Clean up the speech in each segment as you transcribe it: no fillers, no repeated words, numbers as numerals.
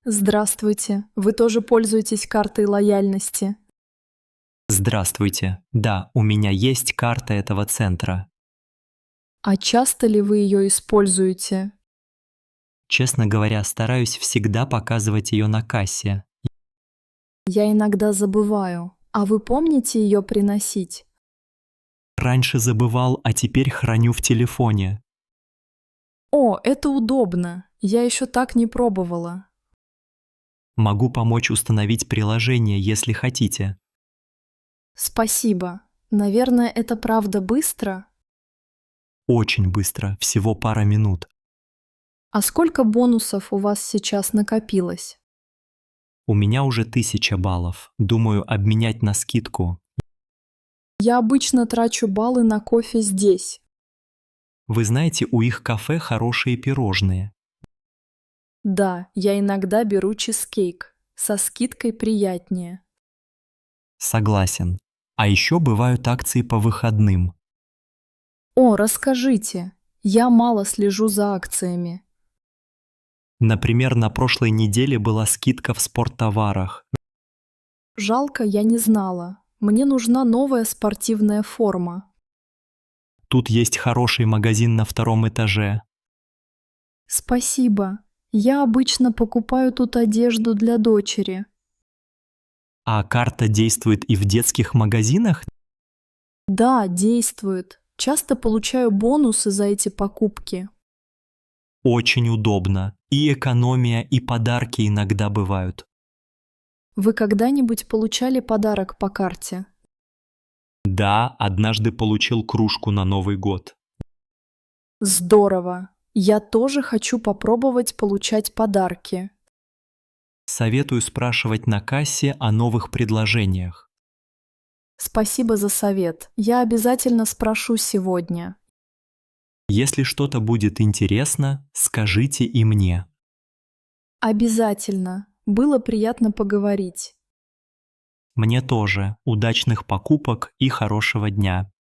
Здравствуйте. Вы тоже пользуетесь картой лояльности? Здравствуйте. Да, у меня есть карта этого центра. А часто ли вы ее используете? Честно говоря, стараюсь всегда показывать ее на кассе. Я иногда забываю. А вы помните ее приносить? Раньше забывал, а теперь храню в телефоне. О, это удобно. Я еще так не пробовала. Могу помочь установить приложение, если хотите. Спасибо. Наверное, это правда быстро? Очень быстро, всего пара минут. А сколько бонусов у вас сейчас накопилось? У меня уже 1000 баллов. Думаю, обменять на скидку. Я обычно трачу баллы на кофе здесь. Вы знаете, у их кафе хорошие пирожные. Да, я иногда беру чизкейк. Со скидкой приятнее. Согласен. А еще бывают акции по выходным. О, расскажите. Я мало слежу за акциями. Например, на прошлой неделе была скидка в спорттоварах. Жалко, я не знала. Мне нужна новая спортивная форма. Тут есть хороший магазин на 2-м этаже. Спасибо. Я обычно покупаю тут одежду для дочери. А карта действует и в детских магазинах? Да, действует. Часто получаю бонусы за эти покупки. Очень удобно. И экономия, и подарки иногда бывают. Вы когда-нибудь получали подарок по карте? Да, однажды получил кружку на Новый год. Здорово. Я тоже хочу попробовать получать подарки. Советую спрашивать на кассе о новых предложениях. Спасибо за совет. Я обязательно спрошу сегодня. Если что-то будет интересно, скажите и мне. Обязательно. Было приятно поговорить. Мне тоже. Удачных покупок и хорошего дня.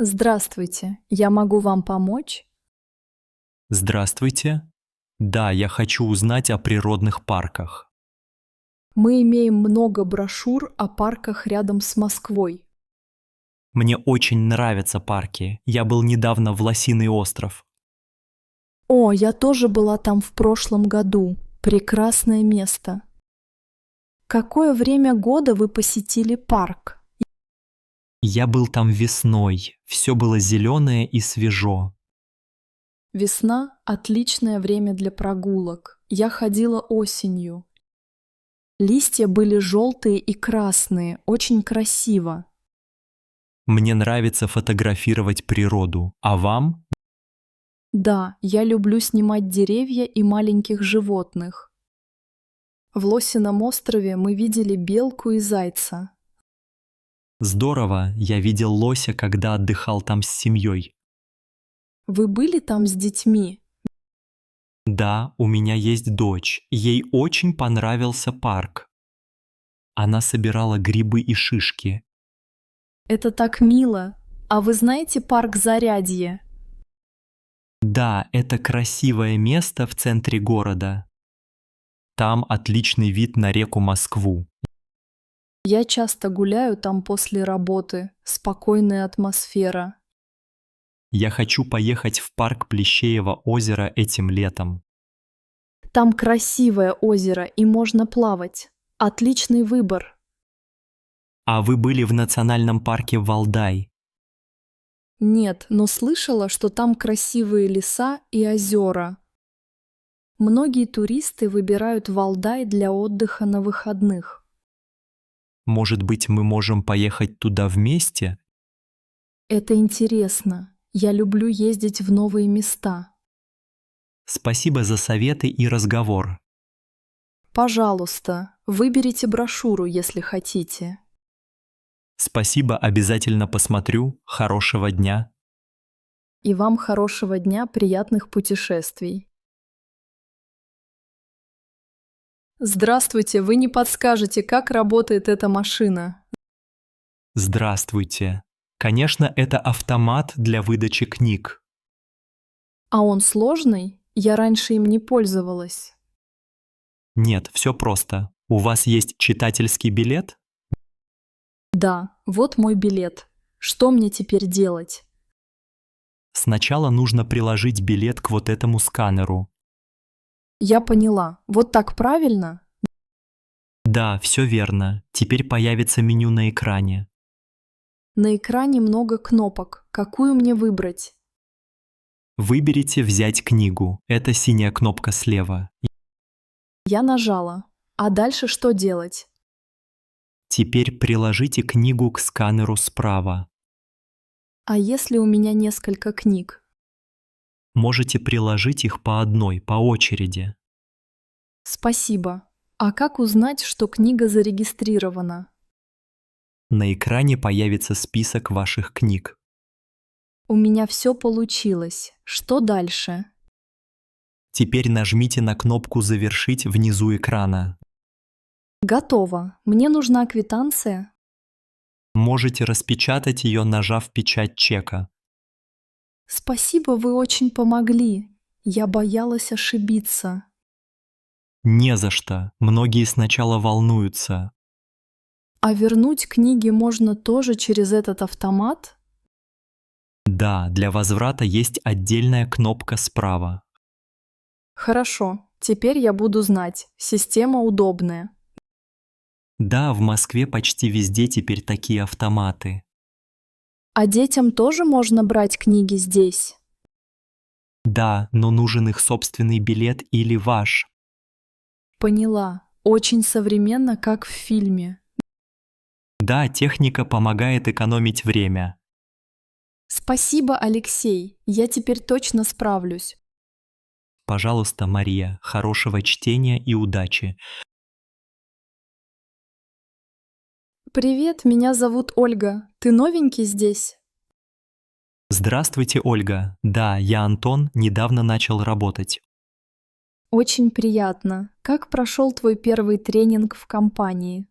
Здравствуйте. Я могу вам помочь? Здравствуйте. Да, я хочу узнать о природных парках. Мы имеем много брошюр о парках рядом с Москвой. Мне очень нравятся парки. Я был недавно в Лосиный остров. О, я тоже была там в прошлом году. Прекрасное место. Какое время года вы посетили парк? Я был там весной. Все было зеленое и свежо. Весна – отличное время для прогулок. Я ходила осенью. Листья были желтые и красные, очень красиво. Мне нравится фотографировать природу. А вам? Да, я люблю снимать деревья и маленьких животных. В Лосином острове мы видели белку и зайца. Здорово. Я видел лося, когда отдыхал там с семьей. Вы были там с детьми? Да, у меня есть дочь. Ей очень понравился парк. Она собирала грибы и шишки. Это так мило. А вы знаете парк Зарядье? Да, это красивое место в центре города. Там отличный вид на реку Москву. Я часто гуляю там после работы. Спокойная атмосфера. Я хочу поехать в парк Плещеево озеро этим летом. Там красивое озеро и можно плавать. Отличный выбор. А вы были в национальном парке Валдай? Нет, но слышала, что там красивые леса и озера. Многие туристы выбирают Валдай для отдыха на выходных. Может быть, мы можем поехать туда вместе? Это интересно. Я люблю ездить в новые места. Спасибо за советы и разговор. Пожалуйста, выберите брошюру, если хотите. Спасибо, обязательно посмотрю. Хорошего дня. И вам хорошего дня, приятных путешествий. Здравствуйте, вы не подскажете, как работает эта машина? Здравствуйте. Конечно, это автомат для выдачи книг. А он сложный? Я раньше им не пользовалась. Нет, все просто. У вас есть читательский билет? Да, вот мой билет. Что мне теперь делать? Сначала нужно приложить билет к вот этому сканеру. Я поняла. Вот так правильно? Да, все верно. Теперь появится меню на экране. На экране много кнопок. Какую мне выбрать? Выберите «Взять книгу». Это синяя кнопка слева. Я нажала. А дальше что делать? Теперь приложите книгу к сканеру справа. А если у меня несколько книг? Можете приложить их по одной, по очереди. Спасибо. А как узнать, что книга зарегистрирована? На экране появится список ваших книг. У меня все получилось. Что дальше? Теперь нажмите на кнопку «Завершить» внизу экрана. Готово. Мне нужна квитанция. Можете распечатать ее, нажав печать чека. Спасибо, вы очень помогли. Я боялась ошибиться. Не за что. Многие сначала волнуются. А вернуть книги можно тоже через этот автомат? Да, для возврата есть отдельная кнопка справа. Хорошо, теперь я буду знать. Система удобная. Да, в Москве почти везде теперь такие автоматы. А детям тоже можно брать книги здесь? Да, но нужен их собственный билет или ваш. Поняла. Очень современно, как в фильме. Да, техника помогает экономить время. Спасибо, Алексей. Я теперь точно справлюсь. Пожалуйста, Мария, хорошего чтения и удачи. Привет, меня зовут Ольга. Ты новенький здесь? Здравствуйте, Ольга. Да, я Антон, недавно начал работать. Очень приятно. Как прошел твой первый тренинг в компании?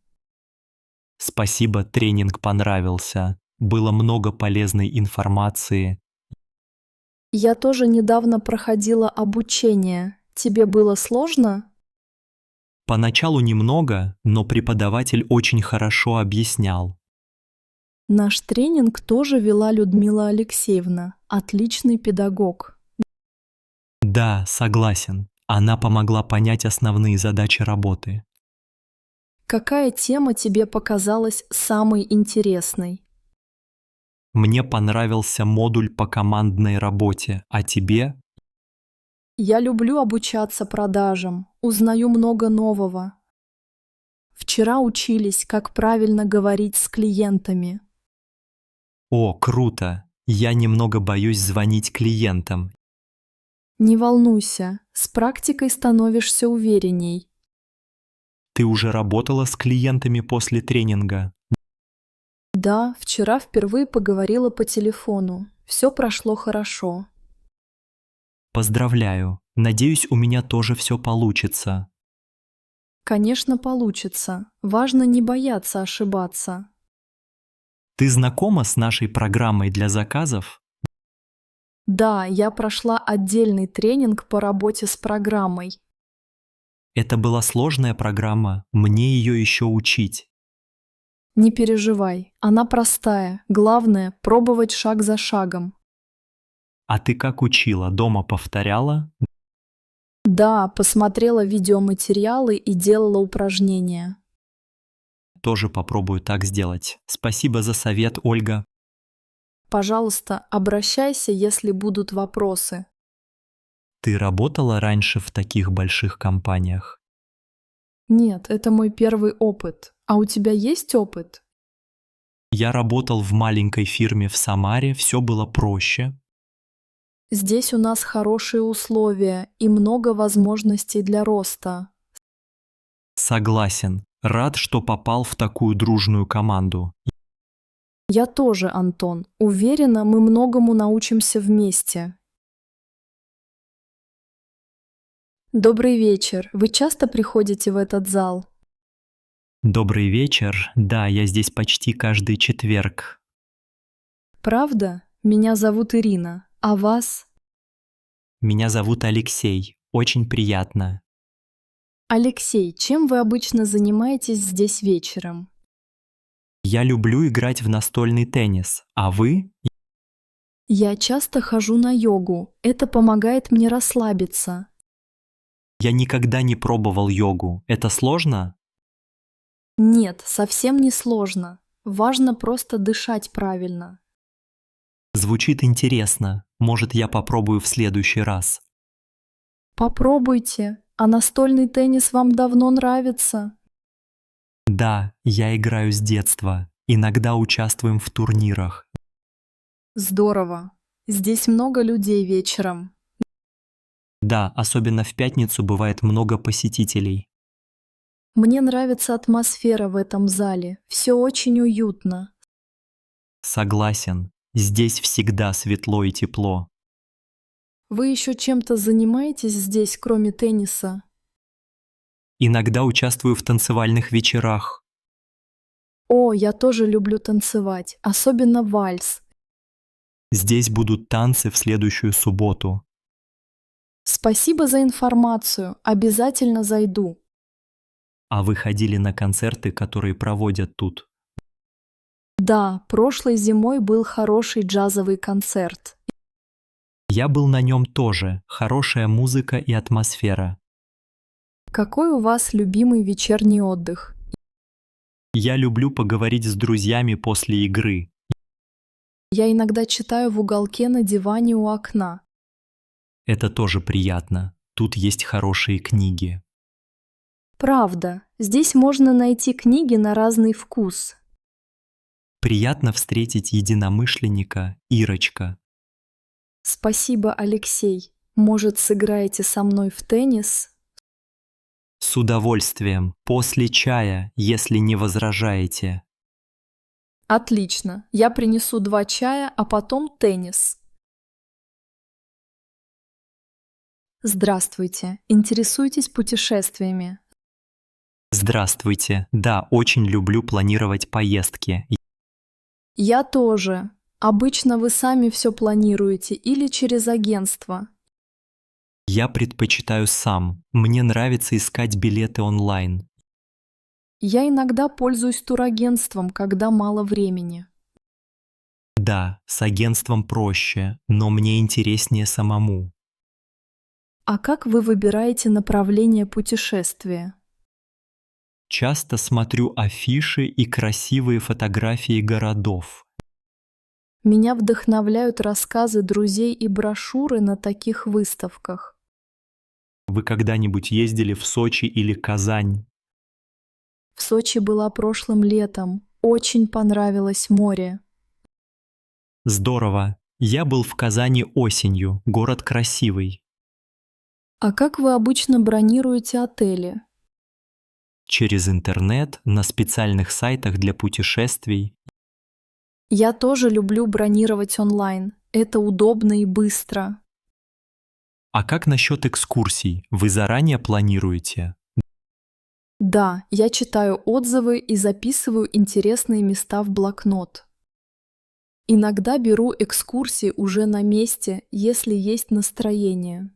Спасибо, тренинг понравился. Было много полезной информации. Я тоже недавно проходила обучение. Тебе было сложно? Поначалу немного, но преподаватель очень хорошо объяснял. Наш тренинг тоже вела Людмила Алексеевна. Отличный педагог. Да, согласен. Она помогла понять основные задачи работы. Какая тема тебе показалась самой интересной? Мне понравился модуль по командной работе, а тебе? Я люблю обучаться продажам, узнаю много нового. Вчера учились, как правильно говорить с клиентами. О, круто! Я немного боюсь звонить клиентам. Не волнуйся, с практикой становишься уверенней. Ты уже работала с клиентами после тренинга? Да, вчера впервые поговорила по телефону. Все прошло хорошо. Поздравляю. Надеюсь, у меня тоже все получится. Конечно, получится. Важно не бояться ошибаться. Ты знакома с нашей программой для заказов? Да, я прошла отдельный тренинг по работе с программой. Это была сложная программа, мне ее еще учить. Не переживай, она простая. Главное – пробовать шаг за шагом. А ты как учила, дома повторяла? Да, посмотрела видеоматериалы и делала упражнения. Тоже попробую так сделать. Спасибо за совет, Ольга. Пожалуйста, обращайся, если будут вопросы. Ты работала раньше в таких больших компаниях? Нет, это мой первый опыт. А у тебя есть опыт? Я работал в маленькой фирме в Самаре, все было проще. Здесь у нас хорошие условия и много возможностей для роста. Согласен. Рад, что попал в такую дружную команду. Я тоже, Антон. Уверена, мы многому научимся вместе. Добрый вечер. Вы часто приходите в этот зал? Добрый вечер. Да, я здесь почти каждый четверг. Правда? Меня зовут Ирина. А вас? Меня зовут Алексей. Очень приятно. Алексей, чем вы обычно занимаетесь здесь вечером? Я люблю играть в настольный теннис. А вы? Я часто хожу на йогу. Это помогает мне расслабиться. Я никогда не пробовал йогу. Это сложно? Нет, совсем не сложно. Важно просто дышать правильно. Звучит интересно. Может, я попробую в следующий раз. Попробуйте. А настольный теннис вам давно нравится? Да, я играю с детства. Иногда участвуем в турнирах. Здорово. Здесь много людей вечером. Да, особенно в пятницу бывает много посетителей. Мне нравится атмосфера в этом зале. Все очень уютно. Согласен. Здесь всегда светло и тепло. Вы еще чем-то занимаетесь здесь, кроме тенниса? Иногда участвую в танцевальных вечерах. О, я тоже люблю танцевать, особенно вальс. Здесь будут танцы в следующую субботу. Спасибо за информацию. Обязательно зайду. А вы ходили на концерты, которые проводят тут? Да, прошлой зимой был хороший джазовый концерт. Я был на нем тоже. Хорошая музыка и атмосфера. Какой у вас любимый вечерний отдых? Я люблю поговорить с друзьями после игры. Я иногда читаю в уголке на диване у окна. Это тоже приятно. Тут есть хорошие книги. Правда, здесь можно найти книги на разный вкус. Приятно встретить единомышленника Ирочка. Спасибо, Алексей. Может, сыграете со мной в теннис? С удовольствием. После чая, если не возражаете. Отлично. Я принесу 2 чая, а потом теннис. Здравствуйте. Интересуетесь путешествиями? Здравствуйте. Да, очень люблю планировать поездки. Я тоже. Обычно вы сами все планируете или через агентство? Я предпочитаю сам. Мне нравится искать билеты онлайн. Я иногда пользуюсь турагентством, когда мало времени. Да, с агентством проще, но мне интереснее самому. А как вы выбираете направление путешествия? Часто смотрю афиши и красивые фотографии городов. Меня вдохновляют рассказы друзей и брошюры на таких выставках. Вы когда-нибудь ездили в Сочи или Казань? В Сочи была прошлым летом. Очень понравилось море. Здорово. Я был в Казани осенью. Город красивый. А как вы обычно бронируете отели? Через интернет, на специальных сайтах для путешествий. Я тоже люблю бронировать онлайн. Это удобно и быстро. А как насчет экскурсий? Вы заранее планируете? Да, я читаю отзывы и записываю интересные места в блокнот. Иногда беру экскурсии уже на месте, если есть настроение.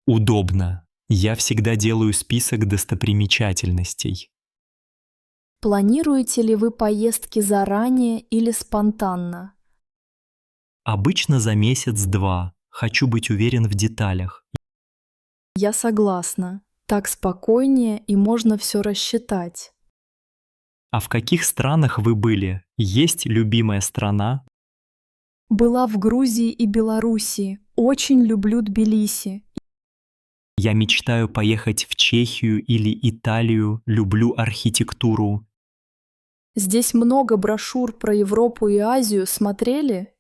Удобно. Я всегда делаю список достопримечательностей. Планируете ли вы поездки заранее или спонтанно? Обычно за месяц-два. Хочу быть уверен в деталях. Я согласна. Так спокойнее и можно все рассчитать. А в каких странах вы были? Есть любимая страна? Была в Грузии и Белоруссии. Очень люблю Тбилиси. Я мечтаю поехать в Чехию или Италию, люблю архитектуру. Здесь много брошюр про Европу и Азию. Смотрели?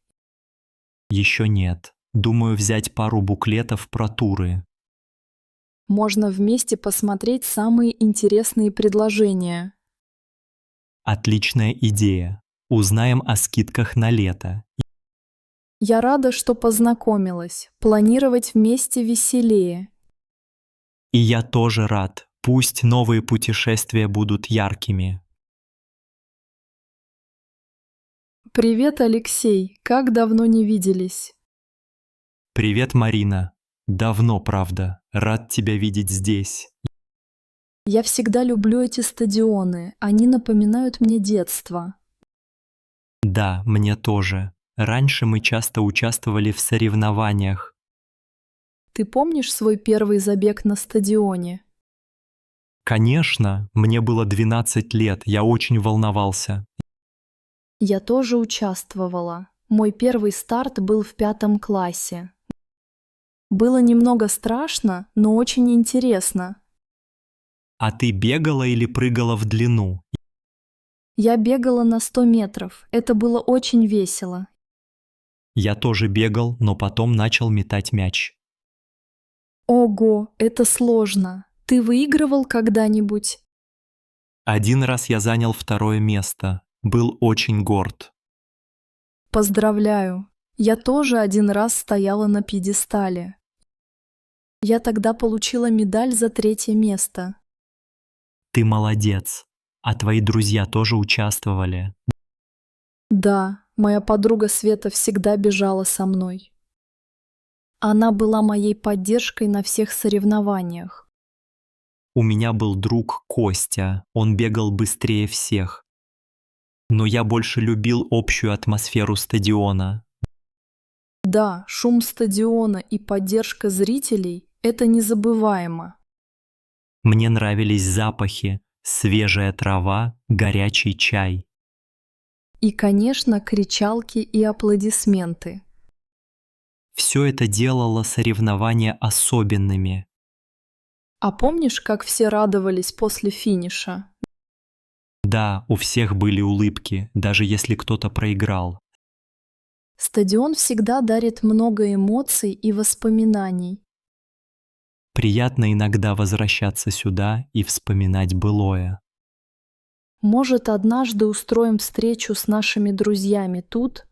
Еще нет. Думаю взять пару буклетов про туры. Можно вместе посмотреть самые интересные предложения. Отличная идея. Узнаем о скидках на лето. Я рада, что познакомилась. Планировать вместе веселее. И я тоже рад. Пусть новые путешествия будут яркими. Привет, Алексей. Как давно не виделись? Привет, Марина. Давно, правда. Рад тебя видеть здесь. Я всегда люблю эти стадионы, они напоминают мне детство. Да, мне тоже. Раньше мы часто участвовали в соревнованиях. Ты помнишь свой первый забег на стадионе? Конечно, мне было 12 лет, я очень волновался. Я тоже участвовала. Мой первый старт был в 5 классе. Было немного страшно, но очень интересно. А ты бегала или прыгала в длину? Я бегала на 100 метров. Это было очень весело. Я тоже бегал, но потом начал метать мяч. Ого, это сложно. Ты выигрывал когда-нибудь? Один раз я занял 2-е место. Был очень горд. Поздравляю. Я тоже один раз стояла на пьедестале. Я тогда получила медаль за 3 место. Ты молодец. А твои друзья тоже участвовали? Да, моя подруга Света всегда бежала со мной. Она была моей поддержкой на всех соревнованиях. У меня был друг Костя. Он бегал быстрее всех. Но я больше любил общую атмосферу стадиона. Да, шум стадиона и поддержка зрителей – это незабываемо. Мне нравились запахи, свежая трава, горячий чай. И, конечно, кричалки и аплодисменты. Все это делало соревнования особенными. А помнишь, как все радовались после финиша? Да, у всех были улыбки, даже если кто-то проиграл. Стадион всегда дарит много эмоций и воспоминаний. Приятно иногда возвращаться сюда и вспоминать былое. Может, однажды устроим встречу с нашими друзьями тут?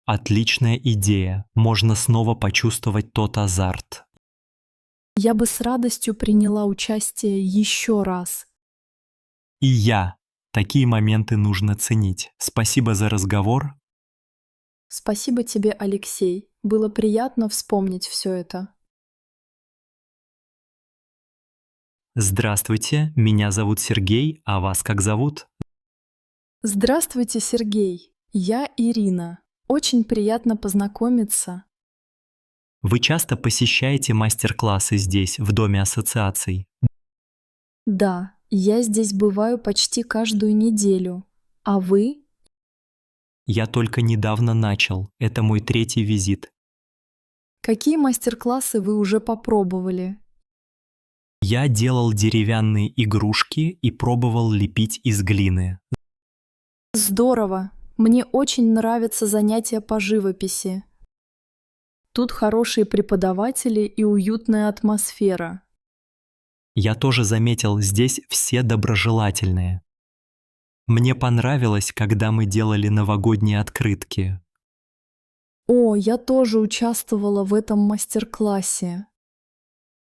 Отличная идея. Можно снова почувствовать тот азарт. Я бы с радостью приняла участие еще раз. И я. Такие моменты нужно ценить. Спасибо за разговор. Спасибо тебе, Алексей. Было приятно вспомнить все это. Здравствуйте, меня зовут Сергей, а вас как зовут? Здравствуйте, Сергей. Я Ирина. Очень приятно познакомиться. Вы часто посещаете мастер-классы здесь, в Доме ассоциаций? Да, я здесь бываю почти каждую неделю. А вы? Я только недавно начал. Это мой 3-й визит. Какие мастер-классы вы уже попробовали? Я делал деревянные игрушки и пробовал лепить из глины. Здорово. Мне очень нравятся занятия по живописи. Тут хорошие преподаватели и уютная атмосфера. Я тоже заметил, здесь все доброжелательные. Мне понравилось, когда мы делали новогодние открытки. О, я тоже участвовала в этом мастер-классе.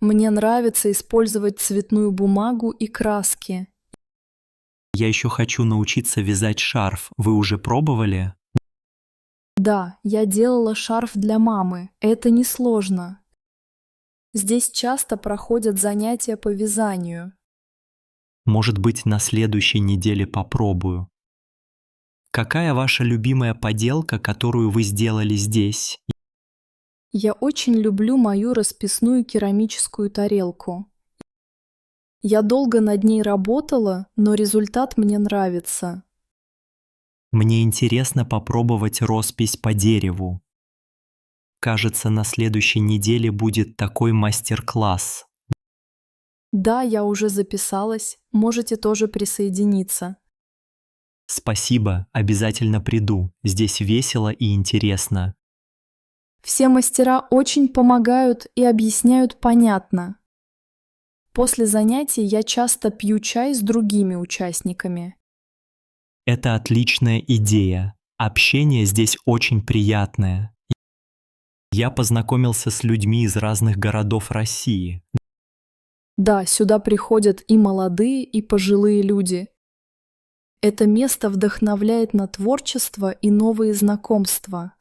Мне нравится использовать цветную бумагу и краски. Я еще хочу научиться вязать шарф. Вы уже пробовали? Да, я делала шарф для мамы. Это несложно. Здесь часто проходят занятия по вязанию. Может быть, на следующей неделе попробую. Какая ваша любимая поделка, которую вы сделали здесь? Я очень люблю мою расписную керамическую тарелку. Я долго над ней работала, но результат мне нравится. Мне интересно попробовать роспись по дереву. Кажется, на следующей неделе будет такой мастер-класс. Да, я уже записалась, можете тоже присоединиться. Спасибо, обязательно приду. Здесь весело и интересно. Все мастера очень помогают и объясняют понятно. После занятий я часто пью чай с другими участниками. Это отличная идея. Общение здесь очень приятное. Я познакомился с людьми из разных городов России. Да, сюда приходят и молодые, и пожилые люди. Это место вдохновляет на творчество и новые знакомства.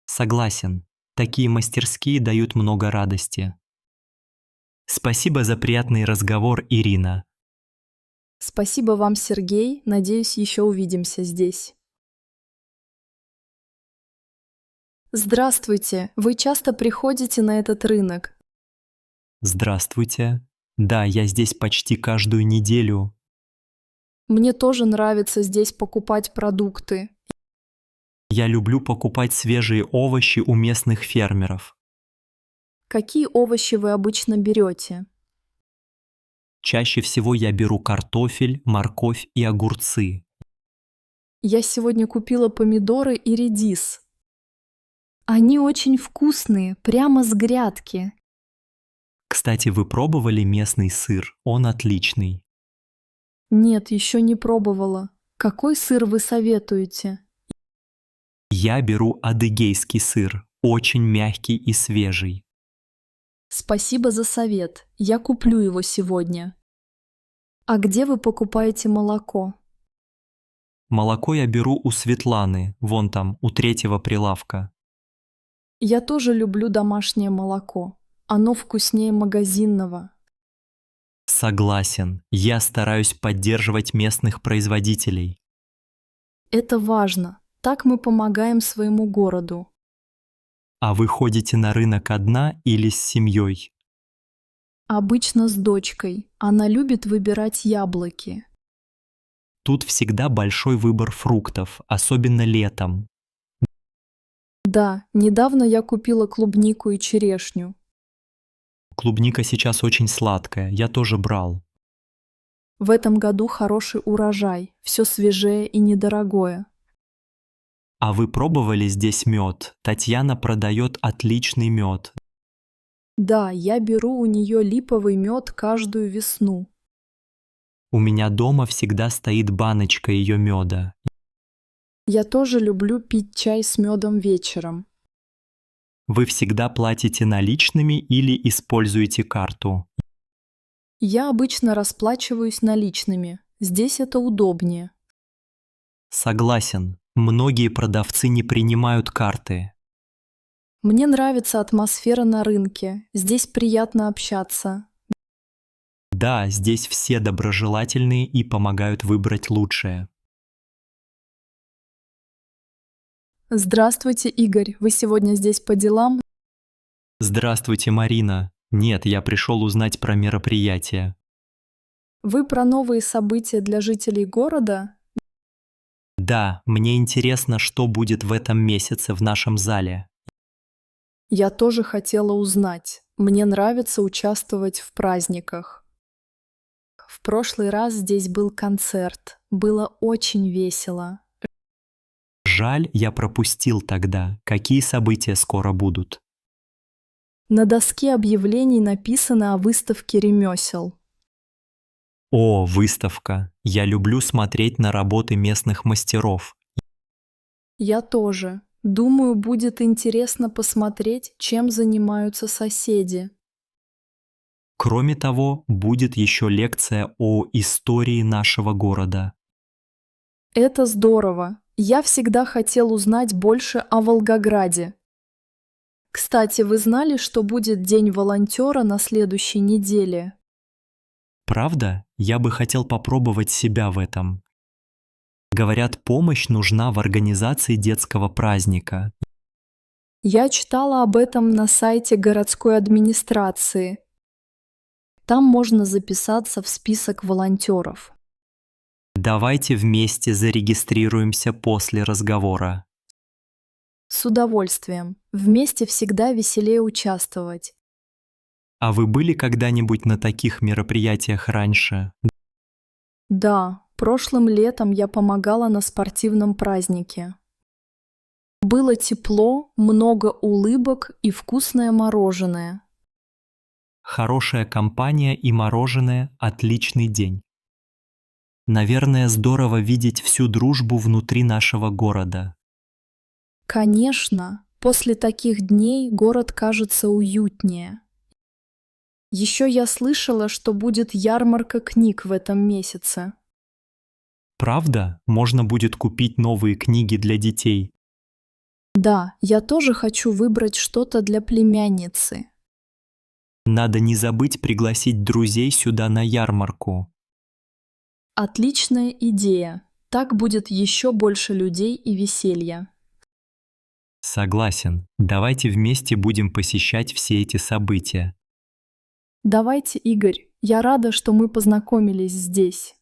Согласен. Такие мастерские дают много радости. Спасибо за приятный разговор, Ирина. Спасибо вам, Сергей. Надеюсь, еще увидимся здесь. Здравствуйте. Вы часто приходите на этот рынок? Здравствуйте. Да, я здесь почти каждую неделю. Мне тоже нравится здесь покупать продукты. Я люблю покупать свежие овощи у местных фермеров. Какие овощи вы обычно берете? Чаще всего я беру картофель, морковь и огурцы. Я сегодня купила помидоры и редис. Они очень вкусные, прямо с грядки. Кстати, вы пробовали местный сыр? Он отличный. Нет, еще не пробовала. Какой сыр вы советуете? Я беру адыгейский сыр, очень мягкий и свежий. Спасибо за совет. Я куплю его сегодня. А где вы покупаете молоко? Молоко я беру у Светланы, вон там, у третьего прилавка. Я тоже люблю домашнее молоко. Оно вкуснее магазинного. Согласен, я стараюсь поддерживать местных производителей. Это важно. Так мы помогаем своему городу. А вы ходите на рынок одна или с семьей? Обычно с дочкой. Она любит выбирать яблоки. Тут всегда большой выбор фруктов, особенно летом. Да, недавно я купила клубнику и черешню. Клубника сейчас очень сладкая, я тоже брал. В этом году хороший урожай. Все свежее и недорогое. А вы пробовали здесь мед? Татьяна продает отличный мед. Да, я беру у нее липовый мед каждую весну. У меня дома всегда стоит баночка ее меда. Я тоже люблю пить чай с медом вечером. Вы всегда платите наличными или используете карту? Я обычно расплачиваюсь наличными. Здесь это удобнее. Согласен, многие продавцы не принимают карты. Мне нравится атмосфера на рынке. Здесь приятно общаться. Да, здесь все доброжелательные и помогают выбрать лучшее. Здравствуйте, Игорь. Вы сегодня здесь по делам? Здравствуйте, Марина. Нет, я пришел узнать про мероприятие. Вы про новые события для жителей города? Да, мне интересно, что будет в этом месяце в нашем зале. Я тоже хотела узнать. Мне нравится участвовать в праздниках. В прошлый раз здесь был концерт. Было очень весело. Жаль, я пропустил тогда. Какие события скоро будут? На доске объявлений написано о выставке ремесел. О, выставка. Я люблю смотреть на работы местных мастеров. Я тоже. Думаю, будет интересно посмотреть, чем занимаются соседи. Кроме того, будет еще лекция о истории нашего города. Это здорово. Я всегда хотел узнать больше о Волгограде. Кстати, вы знали, что будет День волонтера на следующей неделе? Правда? Я бы хотел попробовать себя в этом. Говорят, помощь нужна в организации детского праздника. Я читала об этом на сайте городской администрации. Там можно записаться в список волонтеров. Давайте вместе зарегистрируемся после разговора. С удовольствием. Вместе всегда веселее участвовать. А вы были когда-нибудь на таких мероприятиях раньше? Да, прошлым летом я помогала на спортивном празднике. Было тепло, много улыбок и вкусное мороженое. Хорошая компания и мороженое – отличный день. Наверное, здорово видеть всю дружбу внутри нашего города. Конечно, после таких дней город кажется уютнее. Еще я слышала, что будет ярмарка книг в этом месяце. Правда? Можно будет купить новые книги для детей. Да, я тоже хочу выбрать что-то для племянницы. Надо не забыть пригласить друзей сюда на ярмарку. Отличная идея. Так будет еще больше людей и веселья. Согласен. Давайте вместе будем посещать все эти события. Давайте, Игорь, я рада, что мы познакомились здесь.